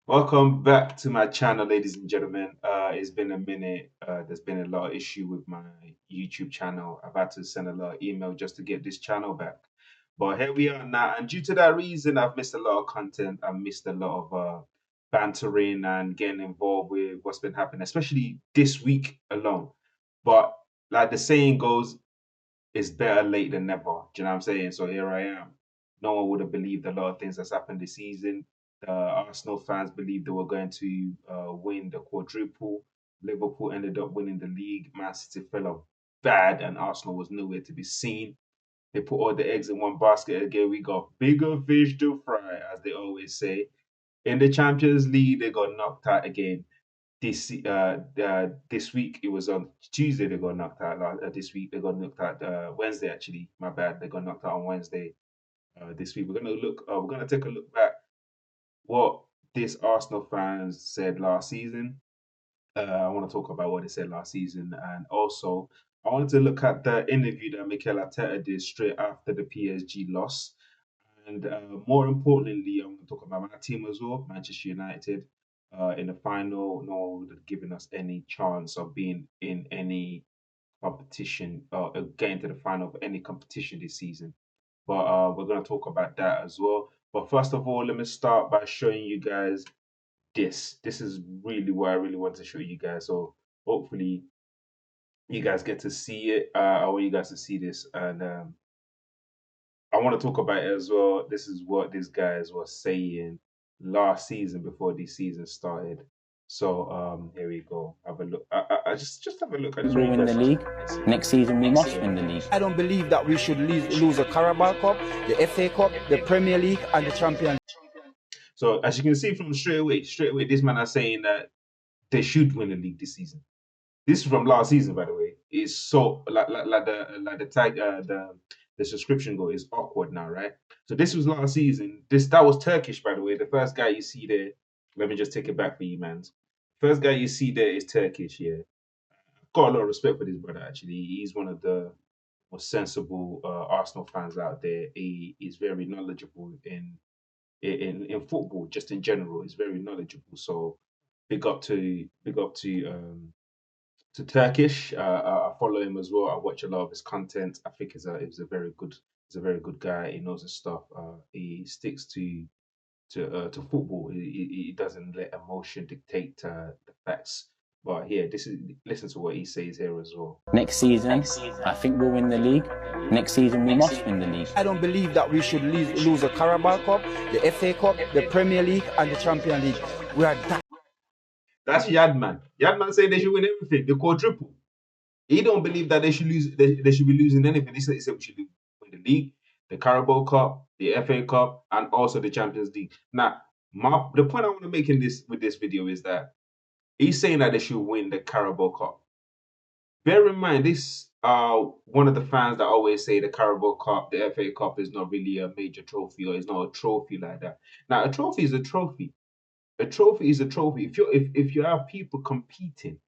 Welcome back to my channel, ladies and gentlemen. It's been a minute. There's been a lot of issue with my YouTube channel. I've had to send a lot of email just to get this channel back. But here we are now, and due to that reason, I've missed a lot of content. I've missed a lot of bantering and getting involved with what's been happening, especially this week alone. But like the saying goes, it's better late than never. Do you know what I'm saying? So here I am. No one would have believed a lot of things that's happened this season. The Arsenal fans believed they were going to win the quadruple. Liverpool ended up winning the league. Man City fell off bad, and Arsenal was nowhere to be seen. They put all the eggs in one basket again. We got bigger fish to fry, as they always say. In the Champions League, they got knocked out again this week. It was on Tuesday they got knocked out. This week they got knocked out Wednesday, actually. My bad. They got knocked out on Wednesday this week. We're gonna take a look back what this Arsenal fans said last season. I want to talk about what they said last season, and also I wanted to look at the interview that Mikel Arteta did straight after the PSG loss. And more importantly, I'm going to talk about my team as well, Manchester United. In the final, no one would have given us any chance of being in any competition or getting to the final of any competition this season. But we're going to talk about that as well. But first of all, let me start by showing you guys this. This is really what I really want to show you guys. So hopefully you guys get to see it. I want you guys to see this, and I want to talk about it as well. This is what these guys were saying last season before the season started. So here we go. Have a look. I just have a look. I just We'll want you win guys the to league. Next season, we must win the league. I don't believe that we should lose a Carabao Cup, the FA Cup, the Premier League, and the Champions League. So as you can see from straight away, this man is saying that they should win the league this season. This is from last season, by the way. It's so like the tag the subscription go is awkward now, right? So this was last season. That was Turkish, by the way. The first guy you see there, let me just take it back for you, man. First guy you see there is Turkish. Yeah, got a lot of respect for this brother. Actually, he's one of the most sensible Arsenal fans out there. He is very knowledgeable in football, just in general. He's very knowledgeable. So big up to Turkish. I follow him as well. I watch a lot of his content. I think he's a very good guy. He knows his stuff. He sticks to football. He doesn't let emotion dictate the facts. But yeah, listen to what he says here as well. Next season, I think we'll win the league. Next season, we must win the league. I don't believe that we should lose a Carabao Cup, the FA Cup, the Premier League, and the Champions League. We are that. That's Yadman. Yadman saying they should win everything. The quadruple. He don't believe that they should lose. They should be losing anything. He said we should win the league, the Carabao Cup, the FA Cup, and also the Champions League. Now, the point I want to make with this video is that he's saying that they should win the Carabao Cup. Bear in mind, this one of the fans that always say the Carabao Cup, the FA Cup is not really a major trophy, or it's not a trophy like that. Now, a trophy is a trophy. A trophy is a trophy. If you have people competing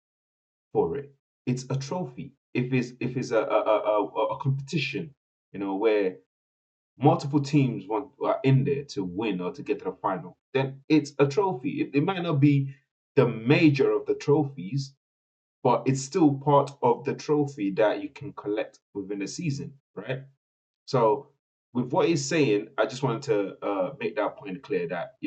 for it, it's a trophy. If it's a competition, where multiple teams are in there to win or to get to the final, then it's a trophy. It might not be the major of the trophies, but it's still part of the trophy that you can collect within a season, right? So with what he's saying, I just wanted to make that point clear that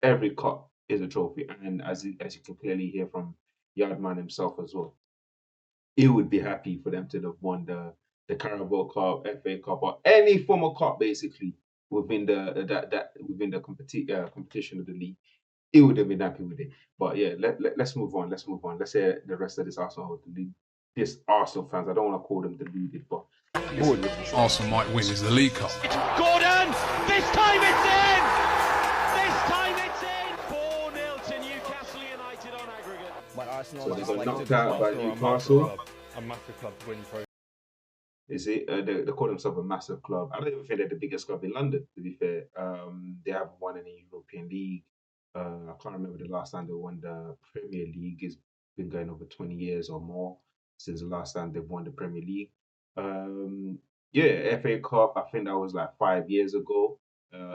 every cup is a trophy, and as you can clearly hear from Yardman himself as well, he would be happy for them to have won the Carabao Cup, FA Cup, or any form of cup basically within the competition of the league. He would have been happy with it. But yeah, let's move on. Let's move on. Let's hear the rest of this Arsenal fans. I don't want to call them deluded, but Arsenal might win is the League Cup. Gordon, this time it's in! This time it's in! 4-0 to Newcastle United on aggregate. But Arsenal so they got knocked out by Newcastle. A massive club to win pro. Is it? They call themselves a massive club. I don't even think they're the biggest club in London, to be fair. They haven't won any European League. I can't remember the last time they won the Premier League. It's been going over 20 years or more since the last time they've won the Premier League. Yeah, FA Cup, I think that was like 5 years ago,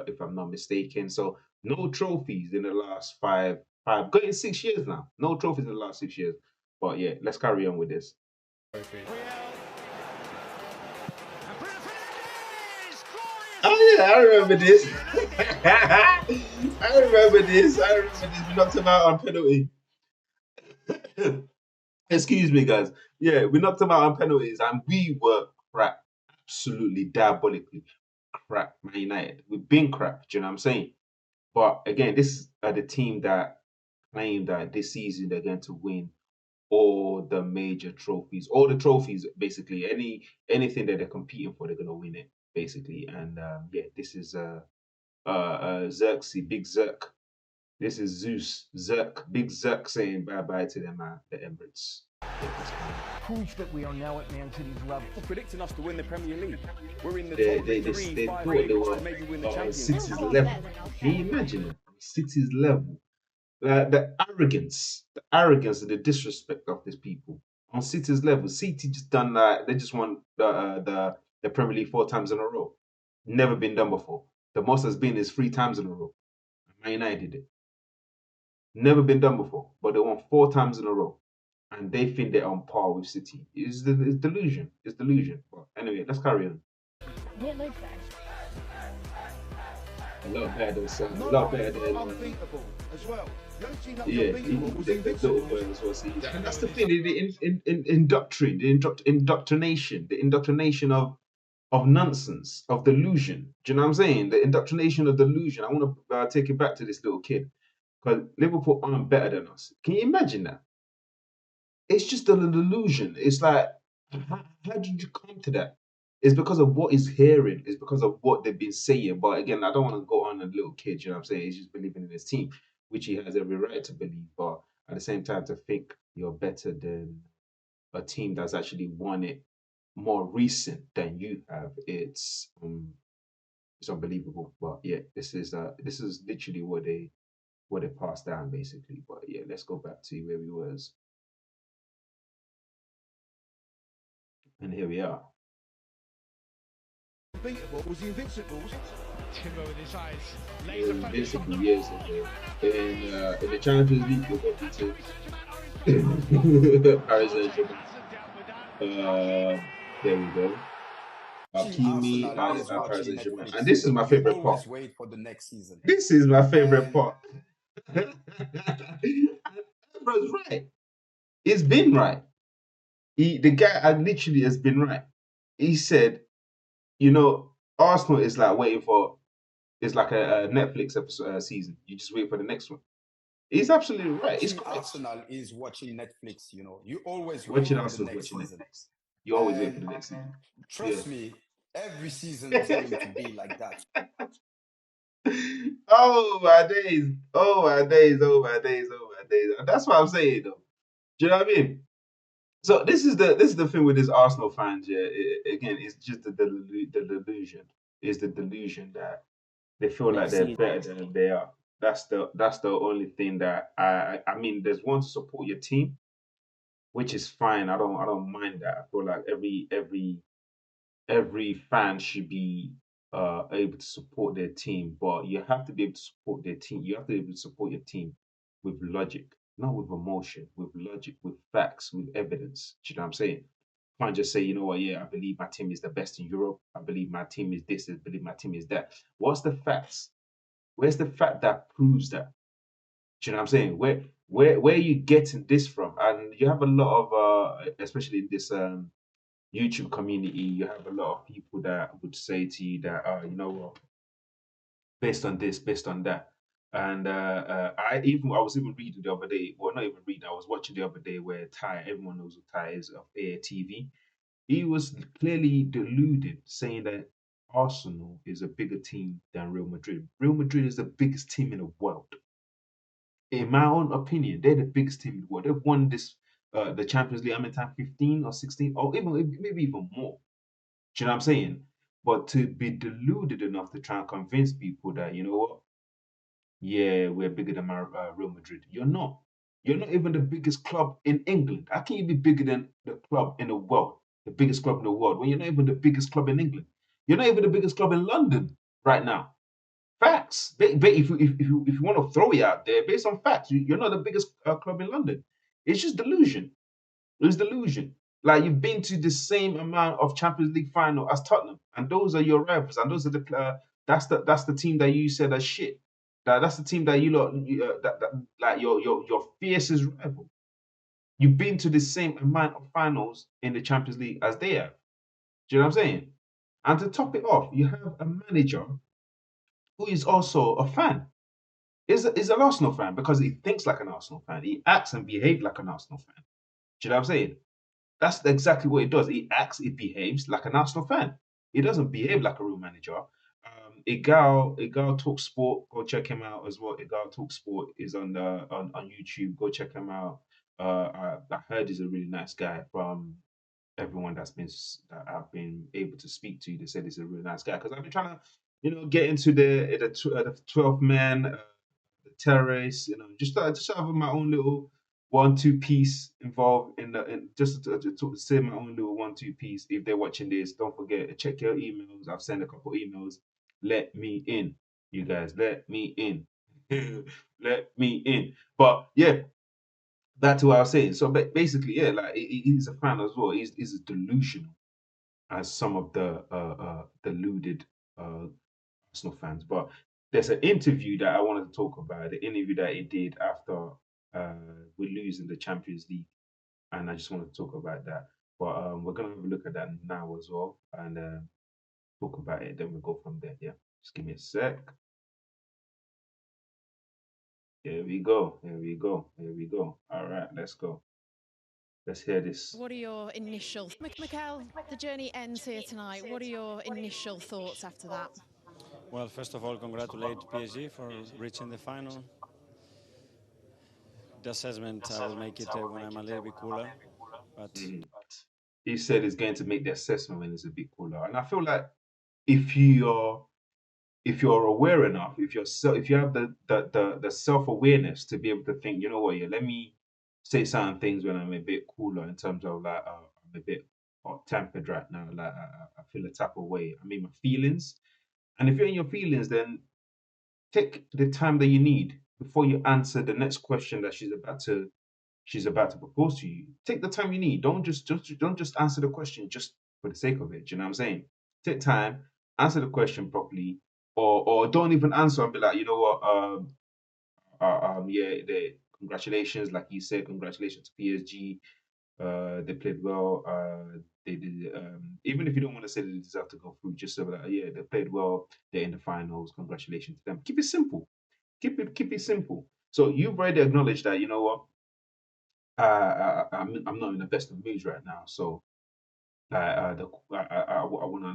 if I'm not mistaken. So No trophies in the last going 6 years now. No trophies in the last 6 years. But yeah, let's carry on with this. Oh yeah, I remember this. I remember this. We knocked him out on penalty. Excuse me, guys. Yeah, we knocked him out on penalties, and we were crap, absolutely diabolically crap. Man United, we've been crap. Do you know what I'm saying? But again, this are the team that claim that this season they're going to win all the major trophies, all the trophies basically. Anything that they're competing for, they're gonna win it basically. And yeah, this is Xerxes, Big Zerk. This is Zeus, Zerk, Big Zerk saying bye bye to them the Emirates. Proof that we are now at Man City's level. Predicting us to win the Premier League. We're in the They top 3, thought 5, they 8, were maybe win the on Champions City's League. level. Can you imagine it? City's level. The arrogance, and the disrespect of these people on City's level. City just done that. They just won the Premier League 4 times in a row. Never been done before. The most has been is 3 times in a row. Man United did it. Never been done before, but they won 4 times in a row, and they think they're on par with City. It's delusion. It's delusion. But anyway, let's carry on. A lot better than Son. A lot better than Unbeatable as well. The only team that was yeah, unbeatable was invincible. little boy as well. See, and that's the thing. The indoctrination of nonsense, of delusion. Do you know what I'm saying? The indoctrination of delusion. I want to take it back to this little kid, because Liverpool aren't better than us. Can you imagine that? It's just a delusion. It's like, how did you come to that? It's because of what he's hearing. It's because of what they've been saying. But again, I don't want to go on a little kid. You know what I'm saying? He's just believing in his team, which he has every right to believe. But at the same time, to think you're better than a team that's actually won it more recent than you have, it's unbelievable. But yeah, this is literally what they passed down basically. But yeah, let's go back to where we was, and here we are. Unbeatable was the Invincibles. Timber with his eyes. Laser focus on Basically the years ball. ago in the Champions League, we got beaten. Paris Saint-Germain. There we go. Hakimi Arsenal at Paris watching Saint-Germain. Netflix. And this is my favorite part. Always wait for the next season. This is my favorite And- part. Bro's right. It's been right. The guy literally has been right. He said, Arsenal is like waiting for, it's like a Netflix episode season. You just wait for the next one. He's absolutely right. It's Watching correct. Arsenal is watching Netflix, You always wait Watching for the Arsenal, next watching season. Netflix. You always wait for And the next season. Trust me, every season is going to be like that. Oh my days. Oh my days. Oh my days. Oh my days. That's what I'm saying though. Do you know what I mean? So this is the thing with these Arsenal fans, yeah. Again, it's just the delusion. It's the delusion that they feel like they're better than they are. That's the only thing that I mean. There's one to support your team, which is fine. I don't mind that. I feel like every fan should be able to support their team, but you have to be able to support their team. You have to be able to support your team with logic, not with emotion, with logic, with facts, with evidence. Do you know what I'm saying? You can't just say, you know what, yeah, I believe my team is the best in Europe. I believe my team is this. I believe my team is that. What's the facts? Where's the fact that proves that? Do you know what I'm saying? Where are you getting this from? And you have a lot of especially in this YouTube community, you have a lot of people that would say to you that, you know what, based on this, based on that. And I was even reading the other day, well, not even reading, I was watching the other day where everyone knows who Ty is of ATV. He was clearly deluded, saying that Arsenal is a bigger team than Real Madrid. Real Madrid is the biggest team in the world. In my own opinion, they're the biggest team in the world. They've won this the Champions League, how many times? 15 or 16, or maybe even more. Do you know what I'm saying? But to be deluded enough to try and convince people that, you know what, yeah, we're bigger than Real Madrid. You're not. You're not even the biggest club in England. How can you be bigger than the club in the world, the biggest club in the world, when you're not even the biggest club in England? You're not even the biggest club in London right now. Facts. If you want to throw it out there based on facts, you're not the biggest club in London. It's just delusion. It's delusion. Like you've been to the same amount of Champions League final as Tottenham, and those are your rivals, and those are that's the team that you said are shit. That's the team that you lot that like your fiercest rival. You've been to the same amount of finals in the Champions League as they have. Do you know what I'm saying? And to top it off, you have a manager who is also a fan. Is an Arsenal fan because he thinks like an Arsenal fan. He acts and behaves like an Arsenal fan. Do you know what I'm saying? That's exactly what he does. He acts, he behaves like an Arsenal fan. He doesn't behave like a real manager. Igal Talk Sport, go check him out as well. Igal Talk Sport is on YouTube. Go check him out. I heard he's a really nice guy from everyone that I've been able to speak to. They said he's a really nice guy because I've been trying to, get into the 12 man, the terrorists, just have my own little 1-2 piece involved to say my own little 1-2 piece. If they're watching this, don't forget to check your emails. I've sent a couple emails. Let me in, you guys. Let me in. Let me in. But yeah, back to what I was saying. So basically, yeah, like he's a fan as well. He's delusional as some of the deluded Arsenal fans. But there's an interview that I wanted to talk about. The interview that he did after we losing the Champions League, and I just wanted to talk about that. But we're gonna have a look at that now as well, and talk about it. Then we'll go from there. Yeah, just give me a sec. Here we go. Here we go. Here we go. All right, let's go. Let's hear this. What are your initial... Mikel, the journey ends here tonight. What are your initial thoughts after that? Well, first of all, congratulate PSG for reaching the final. The assessment, I will make it when I'm a little bit cooler. But he said he's going to make the assessment when it's a bit cooler. And I feel like if you're aware enough, if you have the self-awareness to be able to think, you know what, yeah, let me say certain things when I'm a bit cooler in terms of like I'm a bit hot-tempered right now, like I feel a type of way. I mean my feelings. And if you're in your feelings, then take the time that you need before you answer the next question that she's about to propose to you. Take the time you need. Don't just answer the question just for the sake of it. Do you know what I'm saying? Take time, answer the question properly, or don't even answer and be like, you know what, yeah, congratulations, like you said, congratulations to PSG. They played well. They did. Even if you don't want to say they deserve to go through, just say like, yeah, they played well. They're in the finals. Congratulations to them. Keep it simple. Keep it simple. So you've already acknowledged that. You know what? I'm not in the best of moods right now. So I want to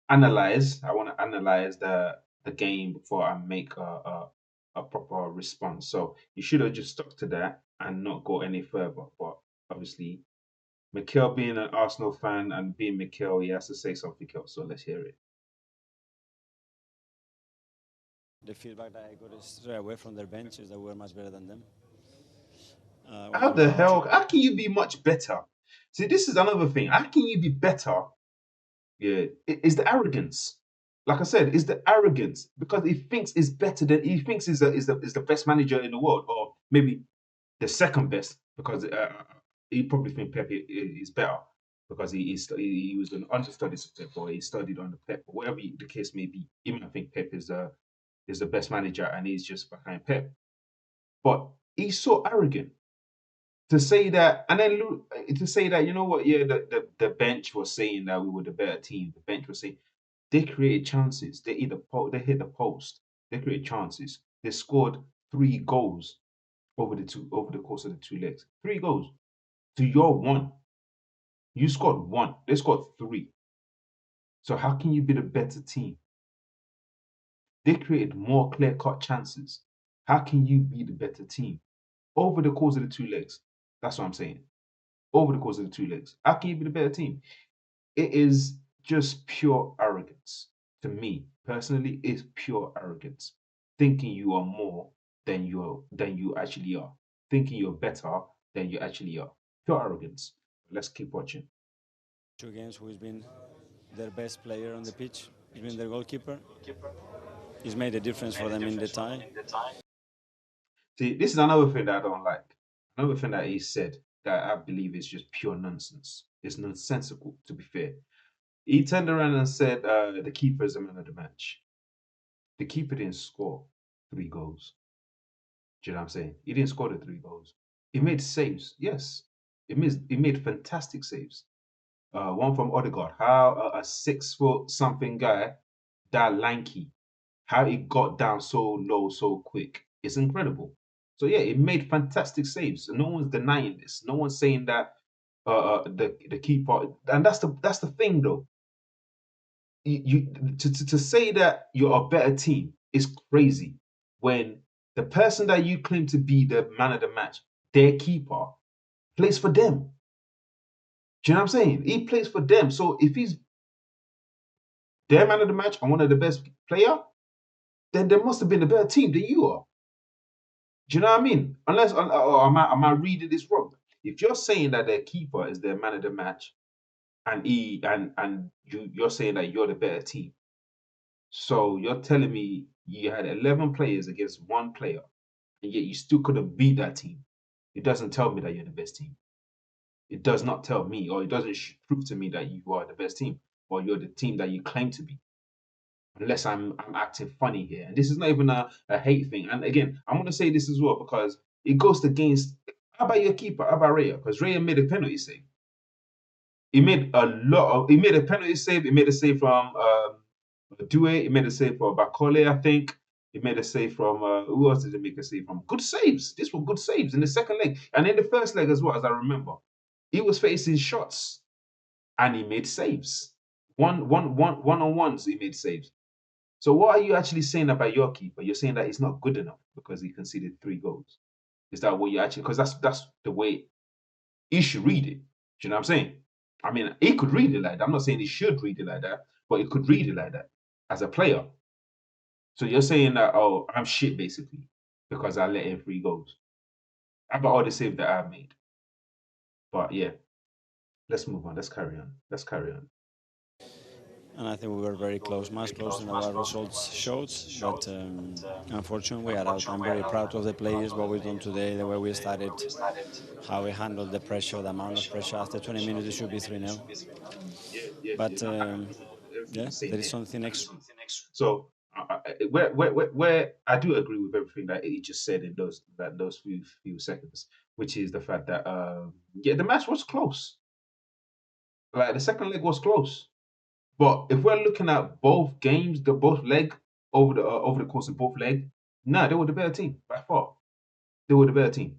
analyze. I want to analyze the game before I make a proper response. So you should have just stuck to that and not go any further. But obviously, Mikel being an Arsenal fan and being Mikel, he has to say something else. So let's hear it. the feedback that I got straight away from their bench is that we were much better than them. How the hell? How can you be much better? See, this is another thing. How can you be better? Yeah, it's the arrogance. Like I said, it's the arrogance because he thinks he's better than he thinks is the best manager in the world, or maybe the second best because he probably think Pep is better because he was an understudy to Pep or he studied under Pep or whatever the case may be. He might think Pep is the best manager and he's just behind Pep, but he's so arrogant to say that, and then to say that, you know what? Yeah, the bench was saying that we were the better team. The bench was saying they created chances. They hit the post. They created chances. They scored 3 goals over the course of the 2 legs. 3 goals to your 1. You scored 1. They scored 3. So how can you be the better team? They created more clear-cut chances. How can you be the better team over the course of the 2 legs? That's what I'm saying. Over the course of the 2 legs. How can you be the better team? It is just pure arrogance. To me, personally, it's pure arrogance. Thinking you are more than you actually are. Thinking you're better than you actually are. Pure arrogance. Let's keep watching. 2 games who's been their best player on the pitch. He's been their goalkeeper. He's made a difference for them in the tie. See, this is another thing that I don't like. Another thing that he said that I believe is just pure nonsense. It's nonsensical, to be fair. He turned around and said the keeper is the man of the match. The keeper didn't score 3 goals. Do you know what I'm saying? He didn't score the 3 goals. He made saves, yes. He made fantastic saves. One from Odegaard. How a 6 foot something guy, that lanky, how he got down so low so quick. It's incredible. So yeah, it made fantastic saves. No one's denying this. No one's saying that the keeper. And that's the thing though. To say that you're a better team is crazy when the person that you claim to be the man of the match, their keeper, plays for them. Do you know what I'm saying? He plays for them. So if he's their man of the match and one of the best player, then there must have been a better team than you are. Do you know what I mean? Unless, or am I reading this wrong? If you're saying that their keeper is their man of the match, and you're saying that you're the better team, so you're telling me you had 11 players against 1 player, and yet you still couldn't beat that team. It doesn't tell me that you're the best team. It does not tell me, or it doesn't prove to me that you are the best team, or you're the team that you claim to be. Unless I'm acting funny here. And this is not even a hate thing. And again, I'm gonna say this as well because it goes against how about your keeper, how about Raya? Because Raya made a penalty save. He made a penalty save, he made a save from Due, he made a save for Bakole, I think. He made a save from who else did he make a save from? Good saves. These were good saves in the second leg. And in the first leg as well, as I remember. He was facing shots and he made saves. One-on-ones, he made saves. So what are you actually saying about your keeper? You're saying that he's not good enough because he conceded 3 goals. Is that what you actually? Because that's the way he should read it. Do you know what I'm saying? I mean, he could read it like that. I'm not saying he should read it like that, but he could read it like that as a player. So you're saying that, oh, I'm shit basically because I let in 3 goals. How about all the saves that I made? But yeah, let's move on. Let's carry on. And I think we were very close, much closer than our results showed. But unfortunately, we are out. I'm very proud of the players, what we've done today, the way we started, how we handled the pressure, the amount of pressure. After 20 minutes, it should be 3-0. But yeah, there is something extra. So where I do agree with everything that he just said in those few seconds, which is the fact that yeah, the match was close. Like the second leg was close. But if we're looking at both games, both leg over the course of both leg, they were the better team by far. They were the better team.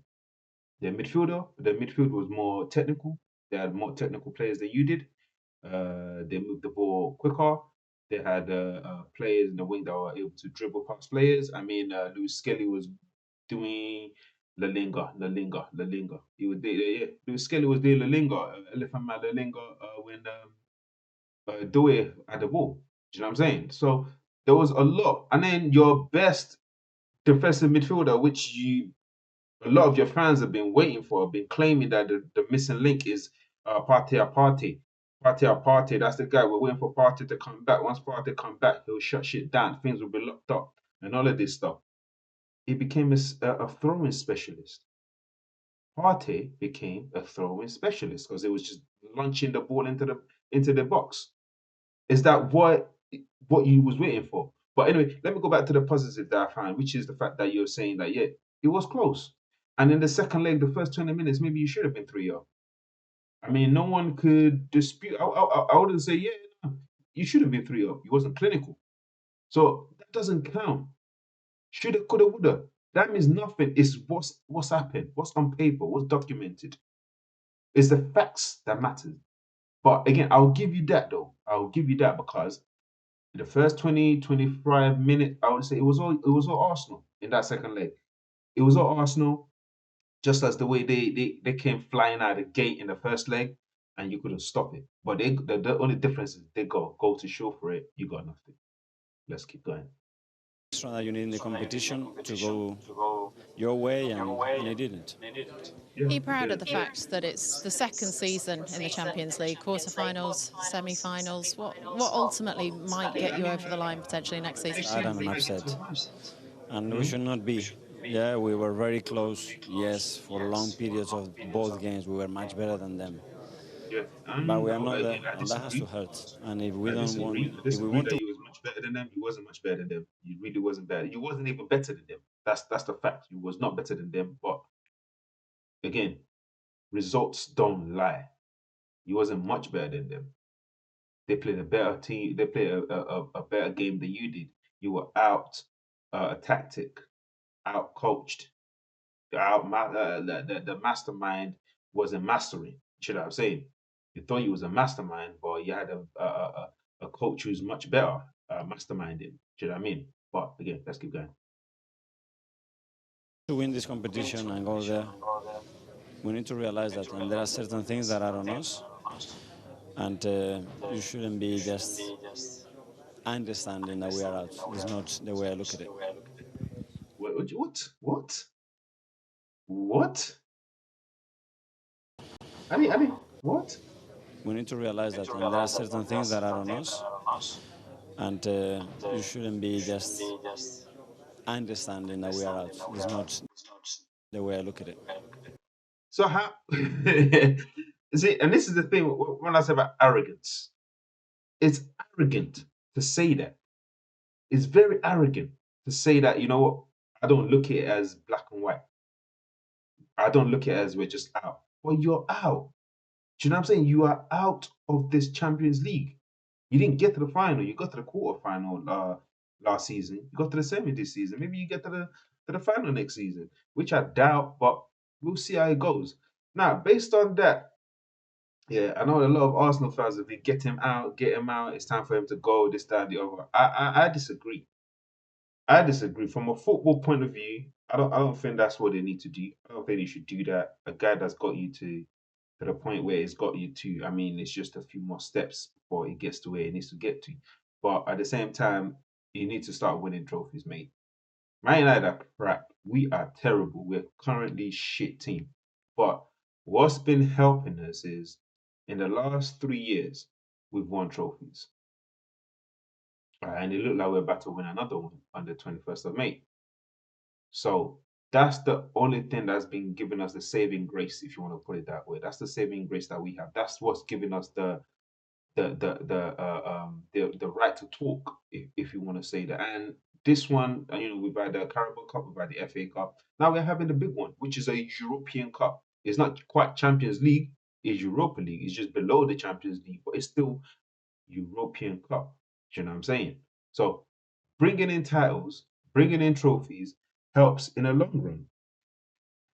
The midfield was more technical. They had more technical players than you did. They moved the ball quicker. They had players in the wing that were able to dribble past players. I mean, Lewis Skelly was doing La Linga. He was there. Lewis Skelly was doing La Linga, Elephant Man La Linga when Dewey at the ball. Do you know what I'm saying? So there was a lot. And then your best defensive midfielder, which a lot of your fans have been waiting for, have been claiming that the missing link is Partey. Partey, that's the guy. We're waiting for Partey to come back. Once Partey come back, he'll shut shit down. Things will be locked up and all of this stuff. He became a throwing specialist. Partey became a throwing specialist because it was just launching the ball into the box. Is that what you was waiting for? But anyway, let me go back to the positive that I found, which is the fact that you're saying that, yeah, it was close. And in the second leg, the first 20 minutes, maybe you should have been 3-0. I mean, no one could dispute. I wouldn't say, yeah, no, you should have been 3-0. You wasn't clinical. So that doesn't count. Shoulda, coulda, woulda. That means nothing. It's what's happened, what's on paper, what's documented. It's the facts that matter. But again, I'll give you that though. I'll give you that because in the first 20, 25 minutes, I would say it was all Arsenal in that second leg. It was all Arsenal, just as the way they came flying out of the gate in the first leg, and you couldn't stop it. But the only difference is they go to show for it. You got nothing. Let's keep going. extra that you need in the competition to go your way, and it didn't. Are you proud of the fact that it's the second season in the Champions League, quarterfinals, semi-finals? What ultimately might get you over the line potentially next season? Sad and upset, and we should not be. Yeah, we were very close. Yes, for long periods of both games, we were much better than them. Yeah, But we are not there, again, I and that has to disagree. hurt. And if we I don't want, disagree. I if we disagree want that to, you was much better than them. You wasn't much better than them. You really wasn't better. You wasn't even better than them. That's the fact. You was not better than them. But again, results don't lie. You wasn't much better than them. They played a better team. They played a better game than you did. You were out tactic, out coached, the mastermind wasn't mastering. You know what I'm saying? You thought you was a mastermind, but you had a coach who's much better masterminding. Do you know what I mean? But again, let's keep going. to win this competition and go there, we need to realize that there are certain things that are on us, and you shouldn't be just understanding that we are out. It's not the way I look at it. What? What? I mean, what? We need to realize that there are certain things that are on us, and you shouldn't be just understanding that we are out. It's not the way I look at it. So how? See, and this is the thing when I say about arrogance. It's arrogant to say that. It's very arrogant to say that. You know what? I don't look at it as black and white. I don't look at it as we're just out. Well, you're out. Do you know what I'm saying? You are out of this Champions League. You didn't get to the final. You got to the quarterfinal last season. You got to the semi this season. Maybe you get to the final next season, which I doubt, but we'll see how it goes. Now, based on that, yeah, I know a lot of Arsenal fans have been get him out, get him out. It's time for him to go. This, that, and the other. I disagree. I disagree. From a football point of view, I don't think that's what they need to do. I don't think they should do that. A guy that's got you to the point where it's got you to, I mean, it's just a few more steps before it gets to where it needs to get to. But at the same time, you need to start winning trophies, mate. Man United are crap. We are terrible. We're currently shit team. But what's been helping us is in the last 3 years, we've won trophies. And it looked like we're about to win another one on the 21st of May. So that's the only thing that's been giving us the saving grace, if you want to put it that way. That's the saving grace that we have. That's what's giving us the right to talk, if you want to say that. And this one, we've had the Carabao Cup, we've had the FA Cup. Now we're having the big one, which is a European Cup. It's not quite Champions League, it's Europa League. It's just below the Champions League, but it's still European Cup. Do you know what I'm saying? So bringing in titles, bringing in trophies helps in the long run.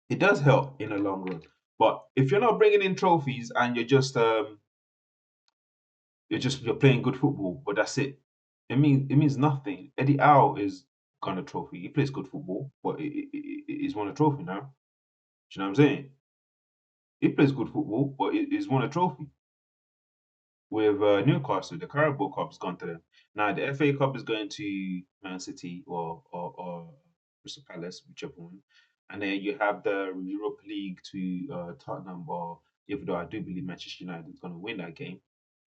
It does help in the long run. But if you're not bringing in trophies and you're playing good football, but that's it. It means nothing. Eddie Howe is got a trophy. He plays good football, but he's won a trophy now. Do you know what I'm saying? He plays good football, but he's won a trophy. With Newcastle, the Carabao Cup's gone to them. Now the FA Cup is going to Man City or Crystal Palace, whichever one. And then you have the Europa League to Tottenham, or even though I do believe Manchester United is going to win that game.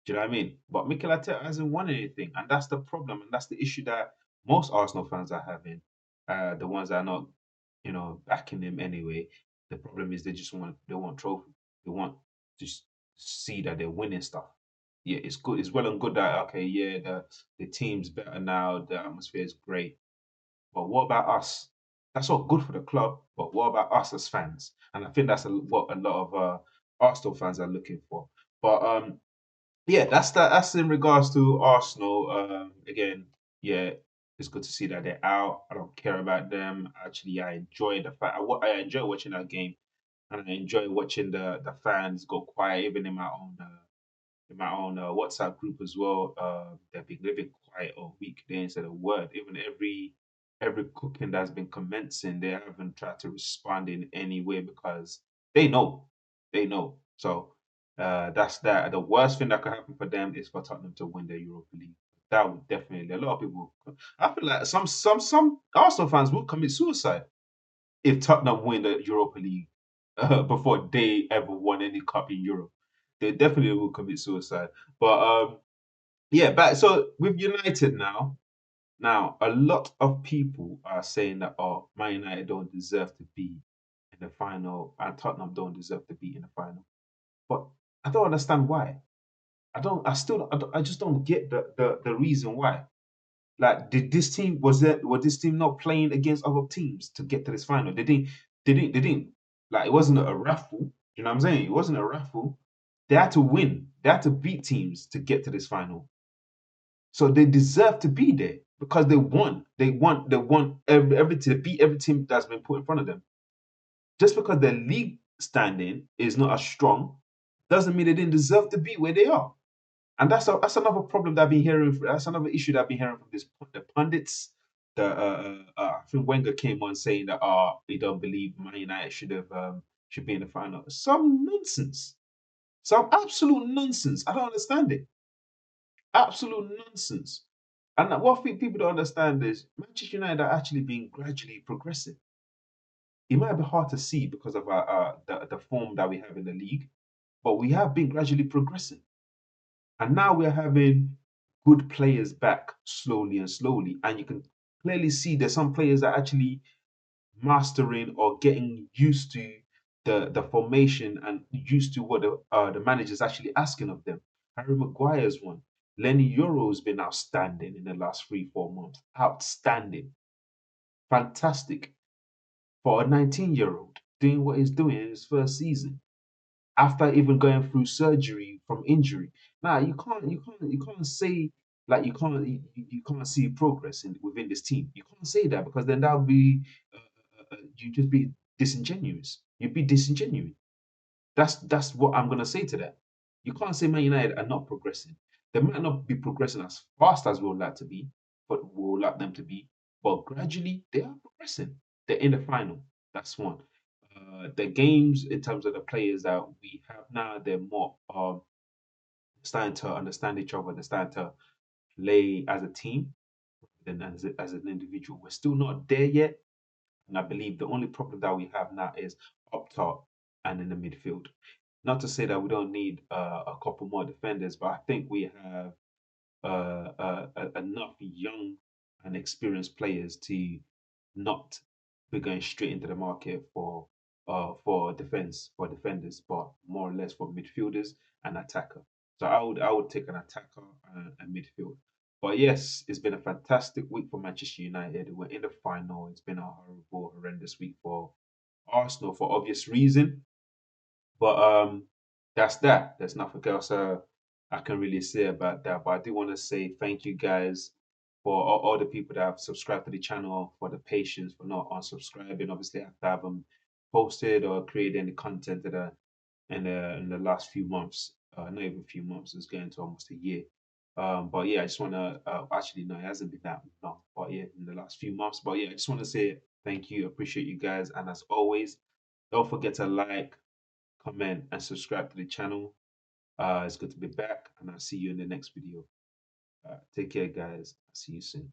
Do you know what I mean? But Mikel Arteta hasn't won anything, and that's the problem, and that's the issue that most Arsenal fans are having. The ones that are not, backing him anyway. The problem is they want trophy. They want to see that they're winning stuff. Yeah, it's good. It's well and good that okay, yeah, the team's better now. The atmosphere is great. But what about us? That's all good for the club, but what about us as fans? And I think that's what a lot of Arsenal fans are looking for. But yeah, that's in regards to Arsenal. Again, yeah, it's good to see that they're out. I don't care about them. Actually, I enjoy the fact I enjoy watching that game, and I enjoy watching the fans go quiet, even in my own WhatsApp group as well. They've been living quiet all week. They ain't said a word. Even every cooking that's been commencing, they haven't tried to respond in any way because they know, they know. So that's that. The worst thing that could happen for them is for Tottenham to win the Europa League. That would definitely, a lot of people. I feel like some Arsenal fans will commit suicide if Tottenham win the Europa League before they ever won any cup in Europe. They definitely will commit suicide. But yeah, back so with United now. Now, a lot of people are saying that Man United don't deserve to be in the final and Tottenham don't deserve to be in the final. But I don't understand why. I just don't get the reason why. Like, did this team was this team not playing against other teams to get to this final? They didn't like it wasn't a raffle. You know what I'm saying? It wasn't a raffle. They had to win. They had to beat teams to get to this final. So they deserve to be there because they won. They won every to beat every team that's been put in front of them. Just because their league standing is not as strong doesn't mean they didn't deserve to be where they are. And that's another problem that I've been hearing. That's another issue that I've been hearing from the pundits. I think Wenger came on saying that he don't believe Man United should be in the final. Some nonsense, some absolute nonsense. I don't understand it. Absolute nonsense. And what people don't understand is Manchester United are actually being gradually progressing. It might be hard to see because of the form that we have in the league, but we have been gradually progressing. And now we're having good players back slowly and slowly. And you can clearly see there's some players that are actually mastering or getting used to the formation and used to what the manager's actually asking of them. Harry Maguire's one. Lenny Euro's been outstanding in the last 3-4 months. Outstanding. Fantastic. For a 19-year-old doing what he's doing in his first season after even going through surgery from injury. Now you can't say like you can't see progress within this team. You can't say that because then that would be you just be disingenuous. You'd be disingenuous. That's what I'm gonna say to that. You can't say Man United are not progressing. They might not be progressing as fast as we would like to be, but we would like them to be. But gradually they are progressing. They're in the final. That's one. The games in terms of the players that we have now, they're more starting to understand each other. They're starting to play as a team than as an individual. We're still not there yet, and I believe the only problem that we have now is up top and in the midfield. Not to say that we don't need a couple more defenders, but I think we have enough young and experienced players to not be going straight into the market for defenders, but more or less for midfielders and attacker. So I would take an attacker and a midfield. But yes, it's been a fantastic week for Manchester United. We're in the final. It's been a horrible, horrendous week for Arsenal for obvious reason. But that's that. There's nothing else I can really say about that. But I do want to say thank you guys for all the people that have subscribed to the channel, for the patience, for not unsubscribing. Obviously, I haven't posted or created any content in the last few months. Not even a few months. It's getting to almost a year. But yeah, I just want to actually no, it hasn't been that long. But yeah, in the last few months. But yeah, I just want to say thank you. Appreciate you guys. And as always, don't forget to like, comment, and subscribe to the channel. It's good to be back, and I'll see you in the next video. Take care, guys. I'll see you soon.